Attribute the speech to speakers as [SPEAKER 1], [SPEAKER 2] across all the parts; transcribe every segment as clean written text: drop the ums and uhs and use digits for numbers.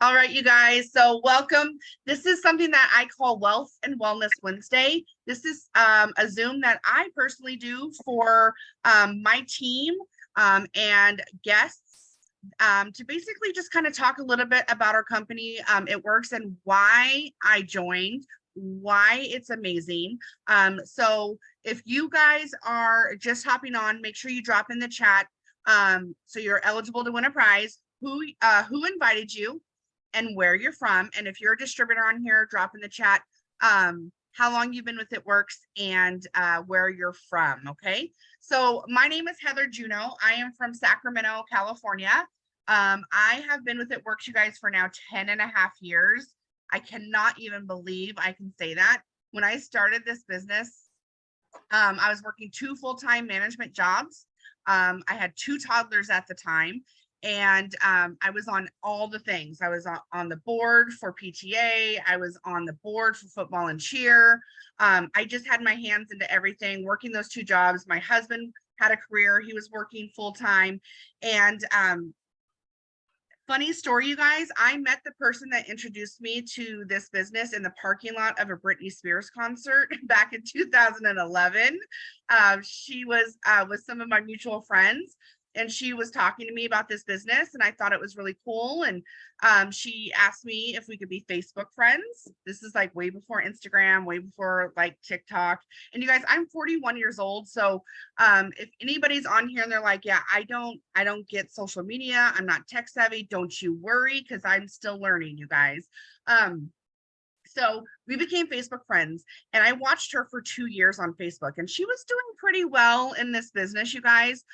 [SPEAKER 1] All right, you guys. So welcome. This is something that I call Wealth and Wellness Wednesday. This is a Zoom that I personally do for my team and guests to basically just kind of talk a little bit about our company, it works, and why I joined, why it's amazing. So if you guys are just hopping on, make sure you drop in the chat so you're eligible to win a prize. Who invited you? And where you're from. And if you're a distributor on here, drop in the chat how long you've been with It Works and where you're from. Okay. So my name is Heather Juneau. I am from Sacramento, California. I have been with It Works, you guys, for now 10 and a half years. I cannot even believe I can say that. When I started this business, I was working 2 full-time management jobs. I had 2 toddlers at the time, and I was on all the things. I was on the board for PTA. I was on the board for football and cheer. I just had my hands into everything, working those 2 jobs. My husband had a career. He was working full-time. And funny story, you guys, I met the person that introduced me to this business in the parking lot of a Britney Spears concert back in 2011. She was with some of my mutual friends, and she was talking to me about this business, and I thought it was really cool. And she asked me if we could be Facebook friends. This is like way before Instagram, way before like TikTok. And you guys, I'm 41 years old. So if anybody's on here and they're like, yeah, I don't get social media, I'm not tech savvy, don't you worry, because I'm still learning, you guys. So we became Facebook friends, and I watched her for 2 years on Facebook, and she was doing pretty well in this business, you guys.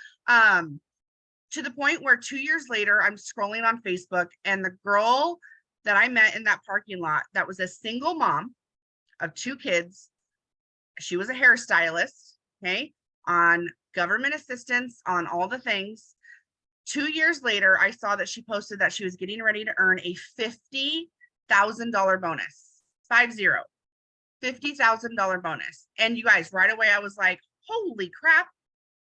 [SPEAKER 1] To the point where 2 years later, I'm scrolling on Facebook, and the girl that I met in that parking lot, that was a single mom of 2 kids, she was a hairstylist, okay, on government assistance, on all the things. 2 years later, I saw that she posted that she was getting ready to earn a $50,000 bonus, 50, $50,000 bonus. And you guys, right away, I was like, holy crap.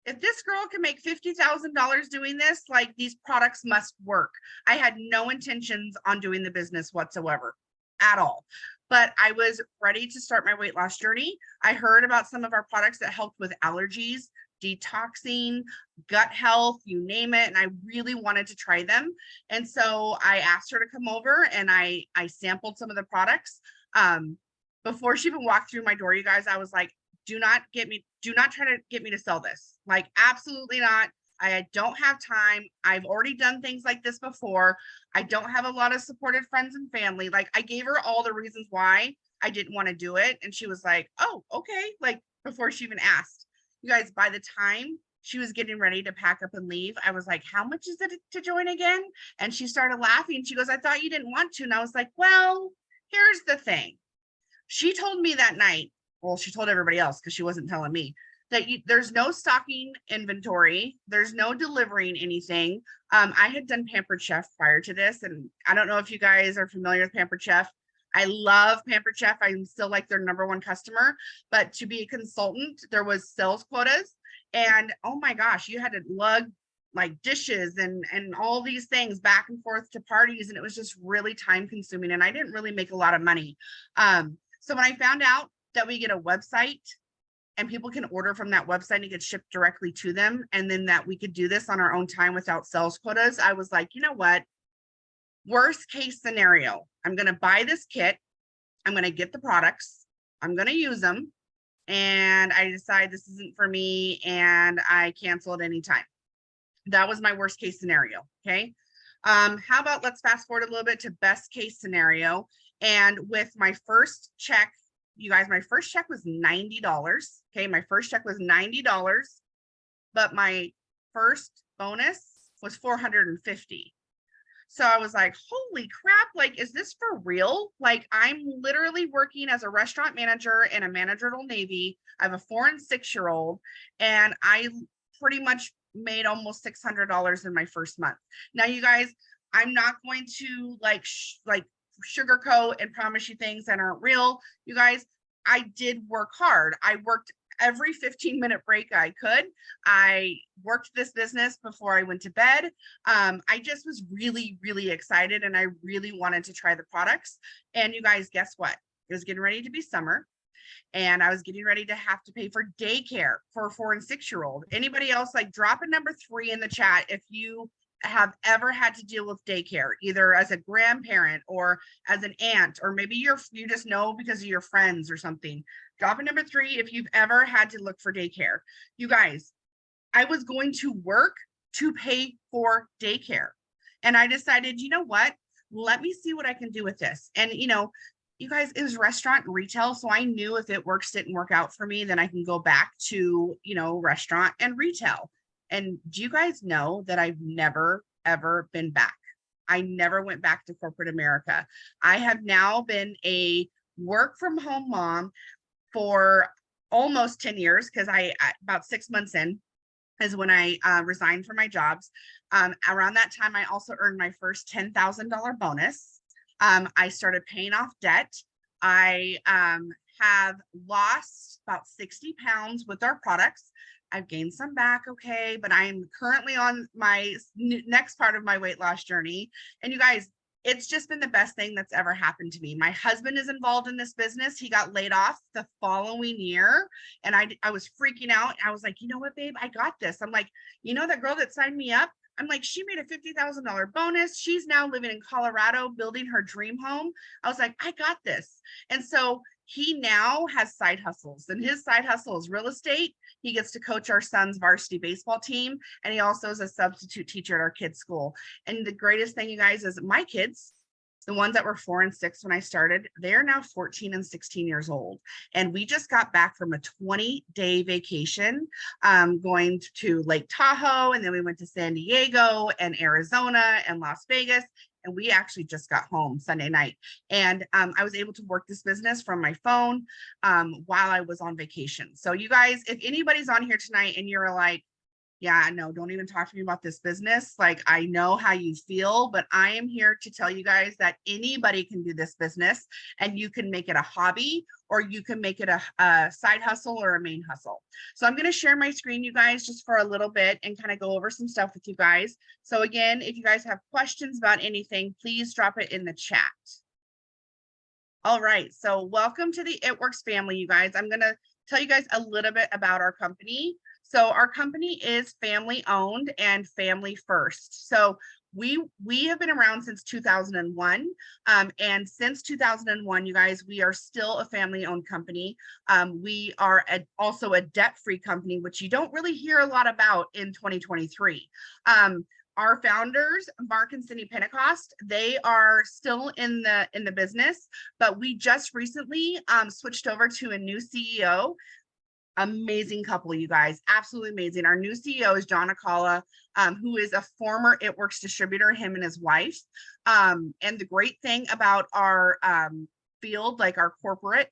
[SPEAKER 1] If this girl can make $50,000 doing this, like, these products must work. I had no intentions on doing the business whatsoever at all, but I was ready to start my weight loss journey. I heard about some of our products that helped with allergies, detoxing, gut health, you name it. And I really wanted to try them. And so I asked her to come over, and I sampled some of the products. Before she even walked through my door, you guys, I was like, do not try to get me to sell this. Like, absolutely not. I don't have time. I've already done things like this before. I don't have a lot of supportive friends and family. Like, I gave her all the reasons why I didn't want to do it. And she was like, oh, okay. Like, before she even asked. You guys, by the time she was getting ready to pack up and leave, I was like, how much is it to join again? And she started laughing. She goes, I thought you didn't want to. And I was like, well, here's the thing. She told me that night, well, she told everybody else because she wasn't telling me, that there's no stocking inventory, there's no delivering anything. I had done Pampered Chef prior to this, and I don't know if you guys are familiar with Pampered Chef. I love Pampered Chef. I'm still like their #1 customer, but to be a consultant, there was sales quotas, and oh my gosh, you had to lug like dishes and all these things back and forth to parties, and it was just really time consuming, and I didn't really make a lot of money. So when I found out that we get a website and people can order from that website and get shipped directly to them, and then that we could do this on our own time without sales quotas, I was like, you know what? Worst case scenario, I'm going to buy this kit. I'm going to get the products. I'm going to use them. And I decide this isn't for me, and I cancel at any time. That was my worst case scenario. Okay. How about let's fast forward a little bit to best case scenario. And with my first check, you guys, my first check was $90. Okay, my first check was $90, but my first bonus was $450. So I was like, holy crap, like, is this for real? Like, I'm literally working as a restaurant manager in a manager at Old Navy. I have a 4 and 6-year-old, and I pretty much made almost $600 in my first month. Now, you guys, I'm not going to like sugarcoat and promise you things that aren't real. You guys, I did work hard. I worked every 15-minute break I could. I worked this business before I went to bed. I just was really, really excited, and I really wanted to try the products. And you guys, guess what? It was getting ready to be summer, and I was getting ready to have to pay for daycare for a 4 and 6-year-old. Anybody else, like, drop a number 3 in the chat if you have ever had to deal with daycare, either as a grandparent or as an aunt, or maybe you just know because of your friends or something. Drop a number 3 if you've ever had to look for daycare. You guys, I was going to work to pay for daycare. And I decided, you know what? Let me see what I can do with this. And, you guys, it was restaurant and retail. So I knew if it didn't work out for me, then I can go back to, restaurant and retail. And do you guys know that I've never, ever been back? I never went back to corporate America. I have now been a work from home mom for almost 10 years, because about 6 months in is when I resigned from my jobs. Around that time, I also earned my first $10,000 bonus. I started paying off debt. I have lost about 60 pounds with our products. I've gained some back, okay, but I'm currently on my next part of my weight loss journey. And you guys, it's just been the best thing that's ever happened to me. My husband is involved in this business. He got laid off the following year, and I was freaking out. I was like, you know what, babe, I got this. I'm like, that girl that signed me up, I'm like, she made a $50,000 bonus. She's now living in Colorado, building her dream home. I was like, I got this. And so he now has side hustles, and his side hustle is real estate. He gets to coach our son's varsity baseball team, and he also is a substitute teacher at our kids' school. And the greatest thing, you guys, is my kids, the ones that were 4 and 6 when I started, they're now 14 and 16 years old. And we just got back from a 20-day vacation, going to Lake Tahoe, and then we went to San Diego and Arizona and Las Vegas. And we actually just got home Sunday night. And I was able to work this business from my phone while I was on vacation. So you guys, if anybody's on here tonight and you're like, yeah, no, don't even talk to me about this business. Like, I know how you feel, but I am here to tell you guys that anybody can do this business, and you can make it a hobby, or you can make it a side hustle or a main hustle. So I'm going to share my screen, you guys, just for a little bit and kind of go over some stuff with you guys. So again, if you guys have questions about anything, please drop it in the chat. All right, so welcome to the It Works family, you guys. I'm going to tell you guys a little bit about our company. So our company is family owned and family first. So we have been around since 2001. And since 2001, you guys, we are still a family owned company. We are also a debt-free company, which you don't really hear a lot about in 2023. Our founders, Mark and Cindy Pentecost, they are still in the business, but we just recently switched over to a new CEO. Amazing couple, you guys, absolutely amazing. Our new CEO is John Akala, who is a former It Works distributor, him and his wife. And the great thing about our field, like our corporate,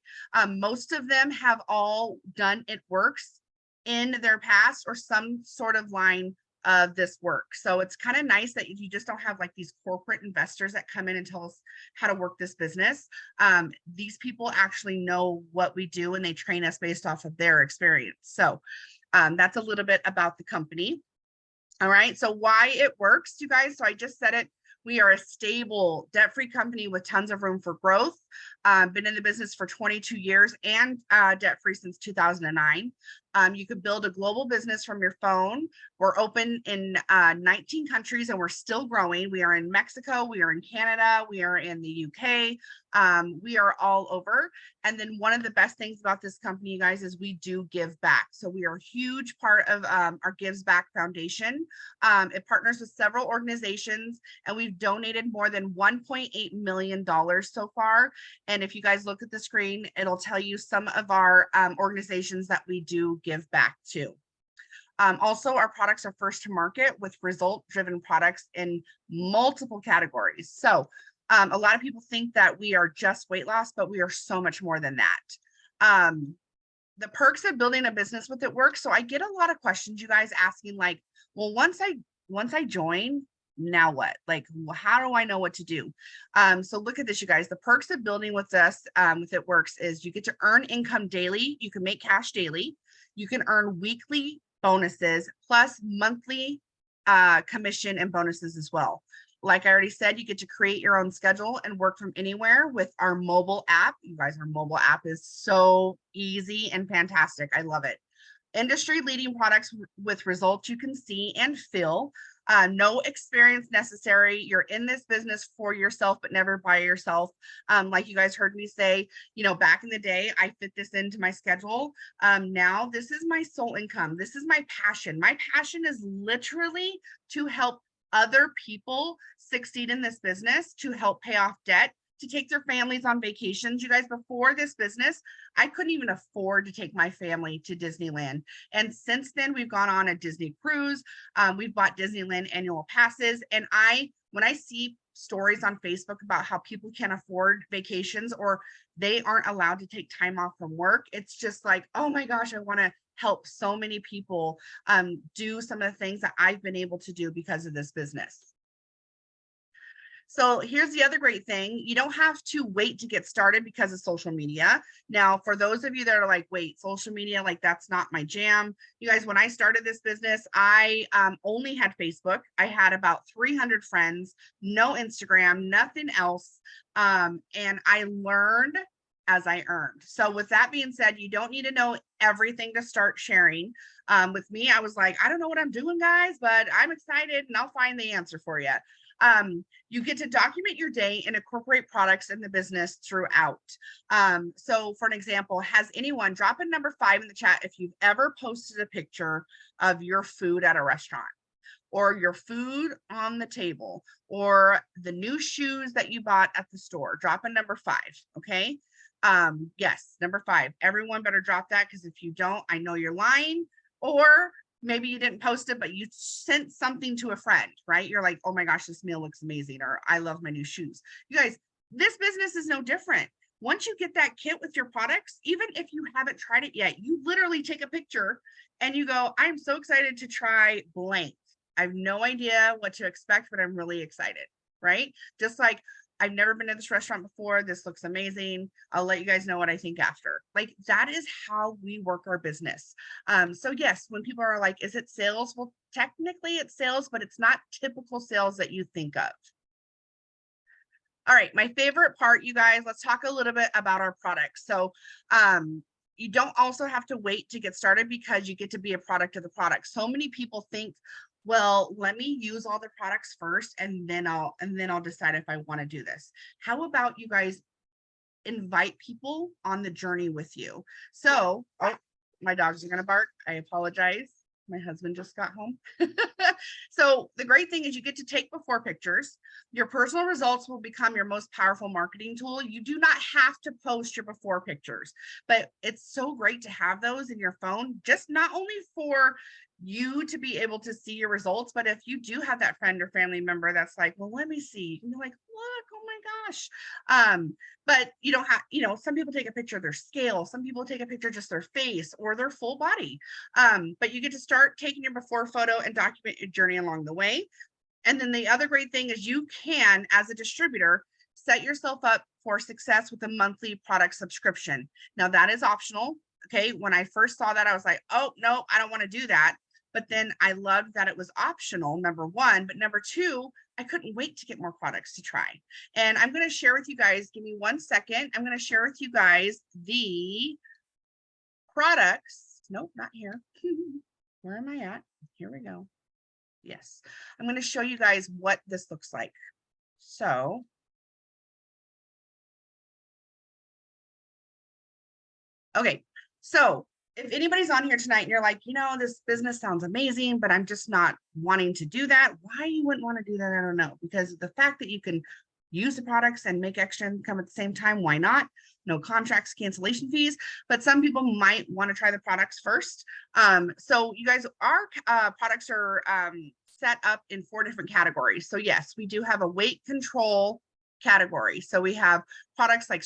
[SPEAKER 1] most of them have all done It Works in their past or some sort of line of this work. So it's kind of nice that you just don't have like these corporate investors that come in and tell us how to work this business. These people actually know what we do, and they train us based off of their experience. So that's a little bit about the company. All right, so why it works, you guys. So I just said it. We are a stable, debt-free company with tons of room for growth. Been in the business for 22 years and debt-free since 2009. You could build a global business from your phone. We're open in 19 countries, and we're still growing. We are in Mexico, we are in Canada, we are in the UK. We are all over. And then one of the best things about this company, you guys, is we do give back. So we are a huge part of our Gives Back Foundation. It partners with several organizations, and we've donated more than $1.8 million so far. And if you guys look at the screen, it'll tell you some of our organizations that we do give back to. Also, our products are first to market with result-driven products in multiple categories. So a lot of people think that we are just weight loss, but we are so much more than that. The perks of building a business with It Works. So I get a lot of questions, you guys, asking like, well, once I join, now what? Like, how do I know what to do? So look at this, you guys. The perks of building with us with It Works is you get to earn income daily. You can make cash daily. You can earn weekly bonuses plus monthly commission and bonuses as well. Like I already said, you get to create your own schedule and work from anywhere with our mobile app. You guys, our mobile app is so easy and fantastic. I love it. Industry leading products with results you can see and feel. No experience necessary. You're in this business for yourself, but never by yourself. Like you guys heard me say, you know, back in the day, I fit this into my schedule. Now this is my sole income. This is my passion. My passion is literally to help other people succeed in this business, to help pay off debt, to take their families on vacations. You guys, before this business, I couldn't even afford to take my family to Disneyland. And since then, we've gone on a Disney cruise. We've bought Disneyland annual passes. And when I see stories on Facebook about how people can't afford vacations or they aren't allowed to take time off from work, it's just like, oh my gosh, I want to help so many people do some of the things that I've been able to do because of this business. So here's the other great thing. You don't have to wait to get started because of social media. Now, for those of you that are like, wait, social media, like that's not my jam. You guys, when I started this business, I only had Facebook. I had about 300 friends, no Instagram, nothing else. And I learned as I earned. So with that being said, you don't need to know everything to start sharing. With me, I was like, I don't know what I'm doing, guys, but I'm excited and I'll find the answer for you. You get to document your day and incorporate products in the business throughout. So for an example, has anyone, drop a number 5 in the chat if you've ever posted a picture of your food at a restaurant, or your food on the table, or the new shoes that you bought at the store. Drop a number 5, okay? Yes, number 5. Everyone better drop that, because if you don't, I know you're lying, or maybe you didn't post it, but you sent something to a friend, right? You're like, oh my gosh, this meal looks amazing, or I love my new shoes. You guys, this business is no different. Once you get that kit with your products, even if you haven't tried it yet, you literally take a picture and you go, I'm so excited to try blank. I have no idea what to expect, but I'm really excited, right? Just like, I've never been to this restaurant before. This looks amazing. I'll let you guys know what I think after. Like, that is how we work our business. So yes, when people are like, is it sales? Well, technically it's sales, but it's not typical sales that you think of. All right, my favorite part, you guys, let's talk a little bit about our products. So you don't also have to wait to get started, because you get to be a product of the product. So many people think, well, let me use all the products first and then I'll decide if I want to do this. How about you guys invite people on the journey with you? So, oh, my dogs are going to bark. I apologize. My husband just got home. So the great thing is you get to take before pictures. Your personal results will become your most powerful marketing tool. You do not have to post your before pictures, but it's so great to have those in your phone, just not only for you to be able to see your results, but if you do have that friend or family member that's like, well, let me see, and you're like, look, oh my gosh. But you don't have, some people take a picture of their scale, some people take a picture of just their face or their full body. But you get to start taking your before photo and document your journey along the way. And then the other great thing is you can, as a distributor, set yourself up for success with a monthly product subscription. Now that is optional. Okay. When I first saw that, I was like, oh no, I don't want to do that. But then I loved that it was optional, number 1, but number 2, I couldn't wait to get more products to try. And I'm going to share with you guys, give me 1 second. I'm going to share with you guys the products. Nope, not here. Where am I at? Here we go. Yes, I'm going to show you guys what this looks like. So okay, so if anybody's on here tonight and you're like, this business sounds amazing, but I'm just not wanting to do that. Why you wouldn't want to do that, I don't know. Because the fact that you can use the products and make extra income at the same time, why not? No contracts, cancellation fees, but some people might want to try the products first. So you guys, our products are set up in 4 different categories. So yes, we do have a weight control category. So we have products like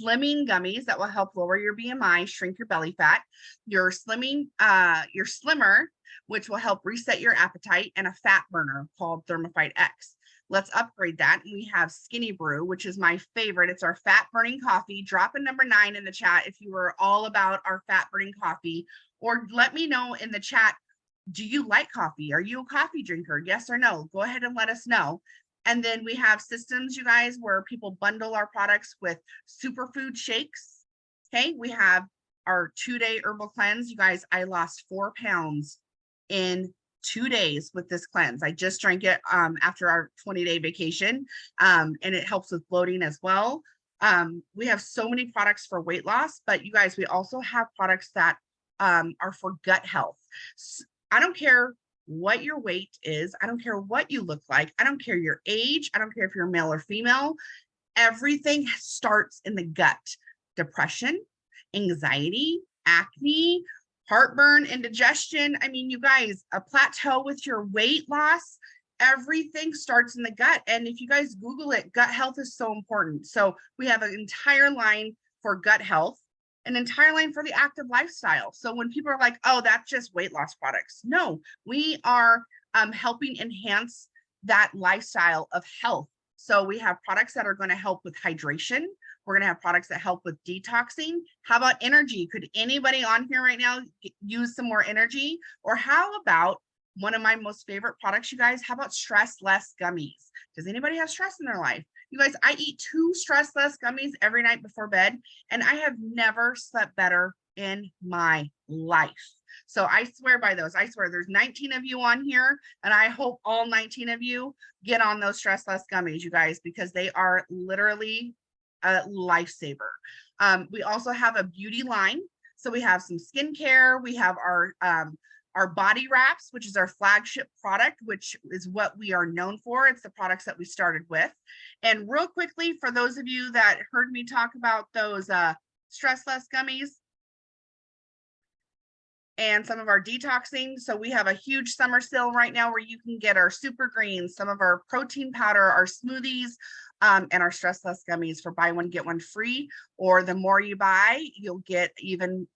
[SPEAKER 1] slimming gummies that will help lower your BMI, shrink your belly fat. Your slimmer which will help reset your appetite, and a fat burner called Thermophyte X. Let's upgrade that. And we have Skinny Brew, which is my favorite. It's our fat burning coffee. Drop a number 9 in the chat if you were all about our fat burning coffee, or let me know in the chat, do you like coffee? Are you a coffee drinker? Yes or no? Go ahead and let us know. And then we have systems, you guys, where people bundle our products with superfood shakes. Okay, we have our 2-day herbal cleanse. You guys, I lost 4 pounds in 2 days with this cleanse. I just drank it after our 20-day vacation, and it helps with bloating as well. We have so many products for weight loss, but you guys, we also have products that are for gut health. I don't care what your weight is. I don't care what you look like. I don't care your age. I don't care if you're male or female. Everything starts in the gut. Depression, anxiety, acne, heartburn, indigestion. I mean, you guys, a plateau with your weight loss, everything starts in the gut. And if you guys Google it, gut health is so important. So we have an entire line for gut health, an entire line for the active lifestyle. So when people are like, oh, that's just weight loss products. No, we are helping enhance that lifestyle of health. So we have products that are going to help with hydration. We're going to have products that help with detoxing. How about energy? Could anybody on here right now use some more energy? Or how about one of my most favorite products, you guys? How about Stress Less gummies? Does anybody have stress in their life? You guys, I eat 2 Stress Less gummies every night before bed, and I have never slept better in my life. So I swear by those. I swear there's 19 of you on here, and I hope all 19 of you get on those Stress Less gummies, you guys, because they are literally a lifesaver. We also have a beauty line. So we have some skincare. We have our body wraps, which is our flagship product, which is what we are known for. It's the products that we started with. And real quickly, for those of you that heard me talk about those Stress Less gummies and some of our detoxing. So we have a huge summer sale right now where you can get our super greens, some of our protein powder, our smoothies, and our Stress Less gummies for buy one, get one free, or the more you buy, you'll get even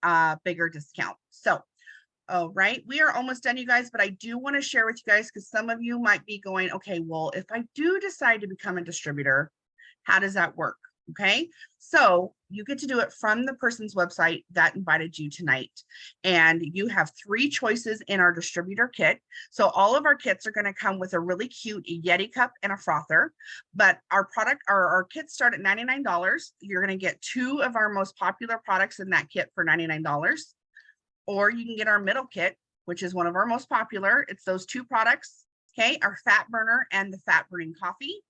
[SPEAKER 1] bigger discount. So, all right, we are almost done, you guys, but I do want to share with you guys, because some of you might be going, okay, well, if I do decide to become a distributor, how does that work? Okay, so you get to do it from the person's website that invited you tonight. And you have 3 choices in our distributor kit. So all of our kits are going to come with a really cute Yeti cup and a frother. But our our kits start at $99. You're going to get 2 of our most popular products in that kit for $99. Or you can get our middle kit, which is one of our most popular. It's those 2 products, okay, our fat burner and the fat burning coffee.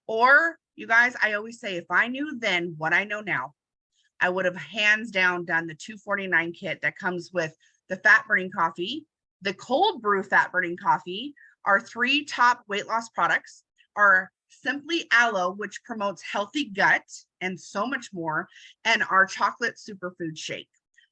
[SPEAKER 1] Or you guys, I always say, if I knew then what I know now, I would have hands down done the $249 kit that comes with the fat burning coffee, the cold brew fat burning coffee, our 3 top weight loss products, our Simply Aloe, which promotes healthy gut and so much more, and our chocolate superfood shake.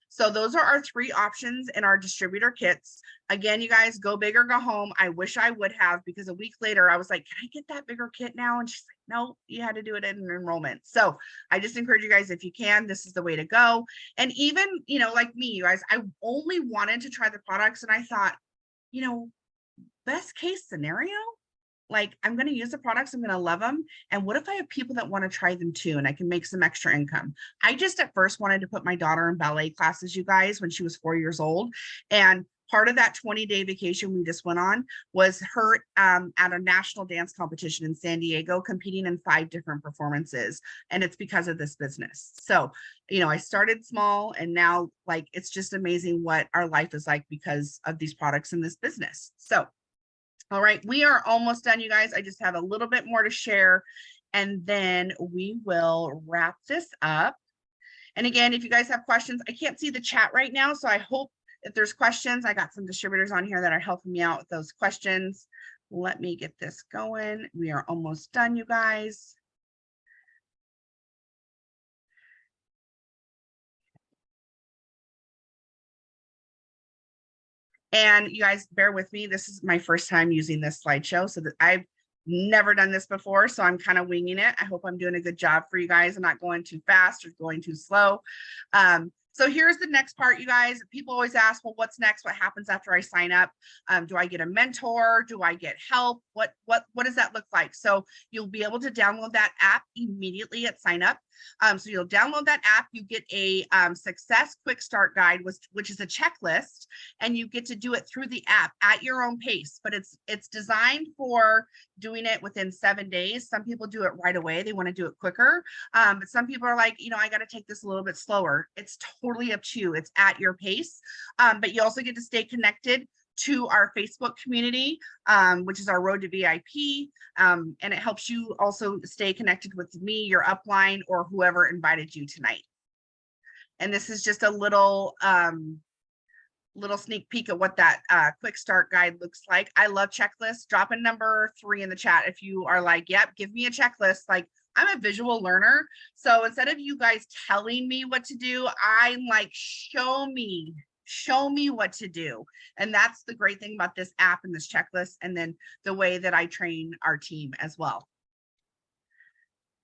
[SPEAKER 1] So those are our 3 options in our distributor kits. Again, you guys, go big or go home. I wish I would have, because a week later I was like, can I get that bigger kit now? And she's like, no, you had to do it in an enrollment. So I just encourage you guys, if you can, this is the way to go. And even, you know, like me, you guys, I only wanted to try the products, and I thought, you know, best case scenario, like, I'm going to use the products, I'm going to love them. And what if I have people that want to try them too, and I can make some extra income? I just at first wanted to put my daughter in ballet classes, you guys, when she was 4 years old. And part of that 20-day vacation we just went on was her at a national dance competition in San Diego, competing in 5 different performances. And it's because of this business. So, you know, I started small, and now, like, it's just amazing what our life is like because of these products in this business. So, all right, we are almost done, you guys. I just have a little bit more to share, and then we will wrap this up. And again, if you guys have questions, I can't see the chat right now, so I hope if there's questions, I got some distributors on here that are helping me out with those questions. Let me get this going. We are almost done, you guys. And you guys bear with me. This is my first time using this slideshow, so that I've never done this before, so I'm kind of winging it. I hope I'm doing a good job for you guys. I'm not going too fast or going too slow. So here's the next part, you guys. People always ask, well, what's next? What happens after I sign up? Do I get a mentor? Do I get help? What does that look like? So you'll be able to download that app immediately at sign up. So you'll download that app. You get a success quick start guide, which is a checklist, and you get to do it through the app at your own pace. But it's designed for doing it within 7 days. Some people do it right away. They want to do it quicker. But some people are like, I got to take this a little bit slower. It's totally up to you. It's at your pace. But you also get to stay connected to our Facebook community, which is our Road to VIP. And it helps you also stay connected with me, your upline, or whoever invited you tonight. And this is just a little sneak peek at what that quick start guide looks like. I love checklists. Drop a number 3 in the chat if you are like, yep, give me a checklist. Like, I'm a visual learner. So instead of you guys telling me what to do, I'm like, show me what to do. And that's the great thing about this app and this checklist, and then the way that I train our team as well.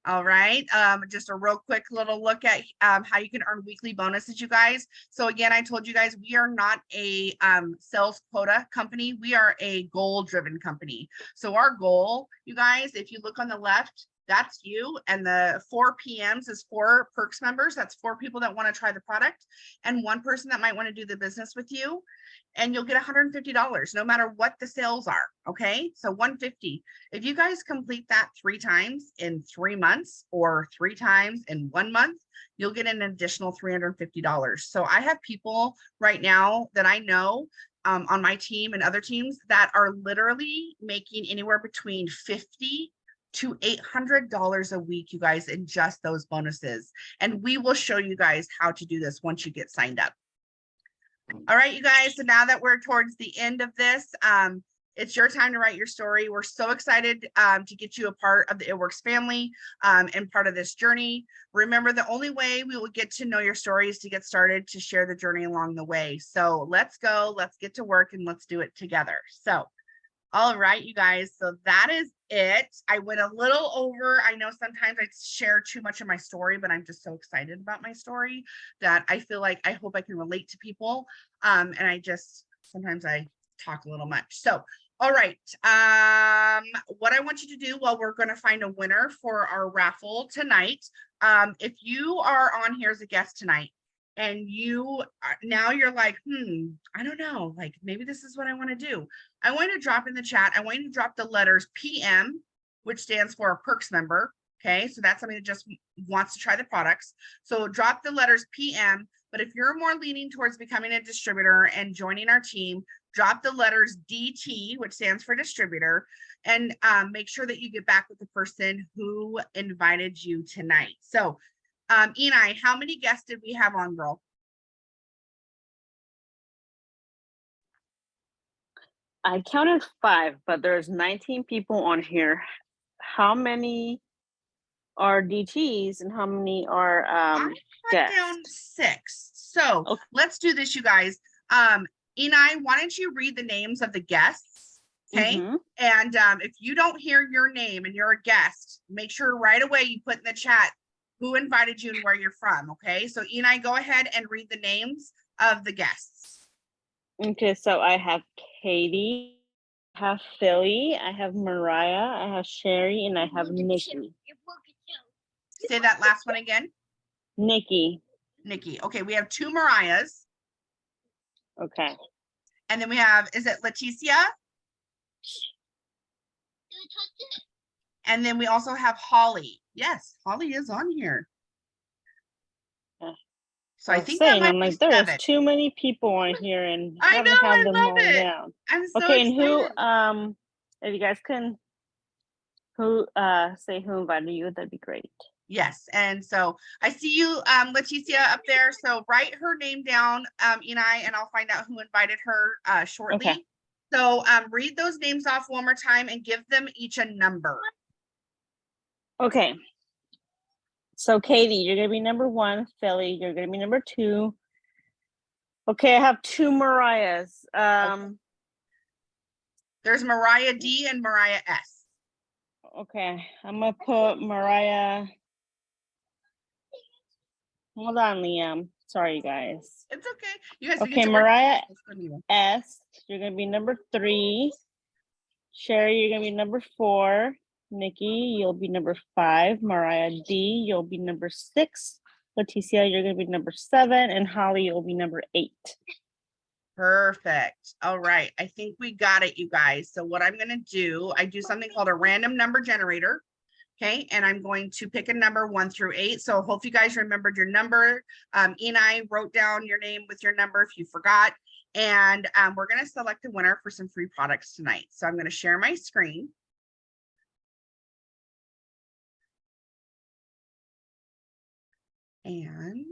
[SPEAKER 1] All right, just a real quick little look at how you can earn weekly bonuses, you guys. So again, I told you guys, we are not a sales quota company. We are a goal-driven company. So our goal, you guys, if you look on the left, that's you, and the 4 PMs is 4 Perks members. That's 4 people that want to try the product, and 1 person that might want to do the business with you. And you'll get $150 no matter what the sales are. Okay, so $150. If you guys complete that 3 times in 3 months or 3 times in 1 month, you'll get an additional $350. So I have people right now that I know on my team and other teams that are literally making anywhere between $50 to $800 a week, you guys, in just those bonuses. And we will show you guys how to do this once you get signed up. All right, you guys, so now that we're towards the end of this, it's your time to write your story. We're so excited to get you a part of the It Works family and part of this journey. Remember, the only way we will get to know your story is to get started, to share the journey along the way. So let's go, let's get to work, and let's do it together. So, all right, you guys, so that is it. I went a little over. I know sometimes I share too much of my story, but I'm just so excited about my story that I feel like I hope I can relate to people. And I just, sometimes I talk a little much. So, all right. What I want you to do, well, we're going to find a winner for our raffle tonight. If you are on here as a guest tonight, and you now you're like, I don't know, like maybe this is what I want to do. I want you to drop in the chat. I want you to drop the letters PM, which stands for a Perks member. Okay, so that's somebody that just wants to try the products. So drop the letters PM. But if you're more leaning towards becoming a distributor and joining our team, drop the letters DT, which stands for distributor, and make sure that you get back with the person who invited you tonight. So Enai, how many guests did we have on, girl?
[SPEAKER 2] I counted 5, but there's 19 people on here. How many are DTs and how many are
[SPEAKER 1] I put down 6. So
[SPEAKER 2] okay.
[SPEAKER 1] Let's do this, you guys. Enai, why don't you read the names of the guests? Okay. And if you don't hear your name and you're a guest, make sure right away you put in the chat who invited you and where you're from. Okay. So Enai, go ahead and read the names of the guests.
[SPEAKER 2] Okay. So I have Katie, I have Philly, I have Mariah, I have Sherry, and I have Nikki.
[SPEAKER 1] Say that last one again.
[SPEAKER 2] Nikki.
[SPEAKER 1] Okay. We have 2 Mariahs.
[SPEAKER 2] Okay.
[SPEAKER 1] And then we have, is it Leticia? And then we also have Holly. Yes, Holly is on here. So I think that might
[SPEAKER 2] I'm
[SPEAKER 1] be
[SPEAKER 2] like, there's
[SPEAKER 1] 7.
[SPEAKER 2] too many people on here, and
[SPEAKER 1] I know, I love it.
[SPEAKER 2] Down.
[SPEAKER 1] I'm so
[SPEAKER 2] okay,
[SPEAKER 1] excited.
[SPEAKER 2] And who if you guys can say who invited you, that'd be great.
[SPEAKER 1] Yes, and so I see you, Leticia, up there. So write her name down, Enai, and I'll find out who invited her shortly. Okay. So read those names off one more time and give them each a number. Okay.
[SPEAKER 2] So Katie, you're gonna be number 1. Philly, you're gonna be number 2. Okay, I have 2 Mariahs.
[SPEAKER 1] Okay. There's Mariah D and Mariah S.
[SPEAKER 2] Okay, I'm gonna put Mariah. Hold on, Liam. Sorry, you guys.
[SPEAKER 1] It's okay. You guys.
[SPEAKER 2] Okay,
[SPEAKER 1] get to work.
[SPEAKER 2] Mariah
[SPEAKER 1] Let's go, Neva.
[SPEAKER 2] S, you're gonna be number 3. Sherry, you're gonna be number 4. Nikki, you'll be number 5. Mariah D, you'll be number 6. Leticia, you're gonna be number 7, and Holly, you'll be number 8.
[SPEAKER 1] Perfect. All right. I think we got it, you guys. So what I'm going to do, I do something called a random number generator. Okay. And I'm going to pick a number 1 through 8. So hope you guys remembered your number. E and I wrote down your name with your number if you forgot. And we're going to select a winner for some free products tonight. So I'm going to share my screen. And